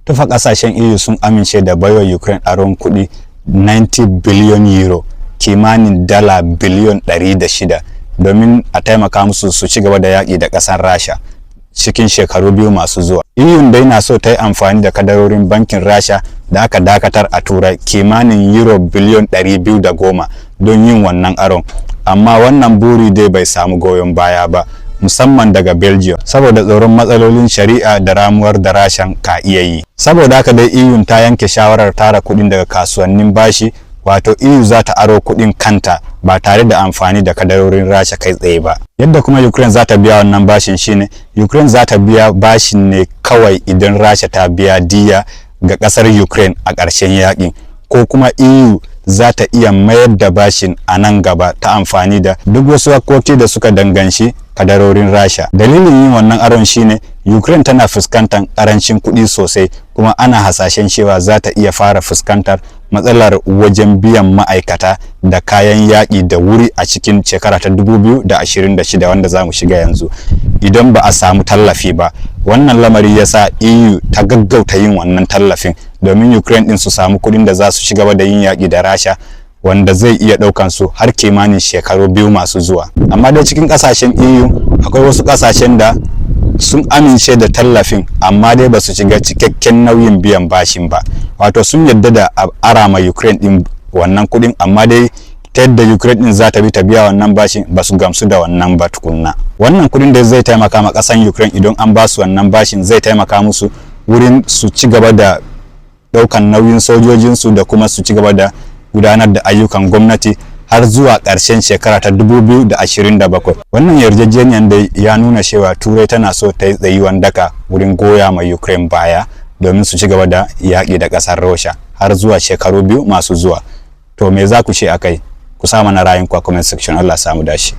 Tufa kasashen EU sun amince da baiwa Ukraine aron kuɗi 90 biliyan euro, kimanin dala biliyan 106 domin a taimaka musu su ci gaba da yaƙi da ƙasar Rasha cikin shekaru 2 masu zuwa. EU dai na so ta yi amfani da kadarorin bankin Rasha da aka dakatar a Turai kimanin euro biliyan 210 don yin wannan aron, amma wannan buri dai bai samu goyon baya ba, musamman daga Belgium saboda tsoron matsalolin shari'a da ramuwar da Rashan ka iya yi. Saboda haka dai EU ta yanke shawarar tara kuɗin daga kasuwannin bashi, wato EU za ta aro kuɗin kanta ba tare da amfani da kadarorin Rasha kai tsaye ba. Yadda kuma Ukraine za ta biya wannan bashin shine Ukraine za ta biya bashin ne kawai idan Rasha ta biya diya ga ƙasar Ukraine a ƙarshen yaƙin, ko kuma EU za ta iya mayar da bashin a nan gaba ta amfani da duk wasu hakkoki da suka danganci kadarorin Rasha. Dalilin yin wannan aron shine Ukraine tana fuskantar karancin kuɗi sosai, kuma ana hasashen cewa za ta iya fara fuskantar matsalar wajen biyan ma'aikata da kayan yaƙi da wuri a cikin shekara ta 2026 wanda za mu shiga yanzu idan ba a samu tallafi ba. Wannan lamari ya sa EU ta gaggauta yin wannan tallafin domin Ukraine din su samu kuɗin da za su ci gaba da yin yaƙi da Rasha, wanda zai iya ɗaukan su har kimanin shekaru 2 masu zuwa. Amma dai cikin ƙasashen EU akwai wasu ƙasashen da sun amince da tallafin amma dai ba su shiga cikakken nauyin biyan bashin ba, wato sun yadda da ara ma Ukraine din wannan kuɗin, amma dai ta yadda Ukraine din za ta bi ta biya wannan bashin ba su gamsu da wannan ba tukunna. Wannan kuɗin da zai taimaka ma ƙasan Ukraine idan an ba su wannan bashin zai taimaka musu wurin su ci gaba da ɗaukan nauyin sojojinsu da kuma su ci gaba da gudanar da ayyukan gwamnati har zuwa ƙarshen shekara ta 2027. Wannan yarjejeniyar da ya nuna cewa Turai tana so ta yi tsayuwan daka wurin goya ma Ukraine baya domin su ci gaba da yaƙi da ƙasar Rasha har zuwa shekaru 2 masu zuwa. To me za ku ce akai? Ku sa mana ra'ayinku a comment section. Allah samu dashi.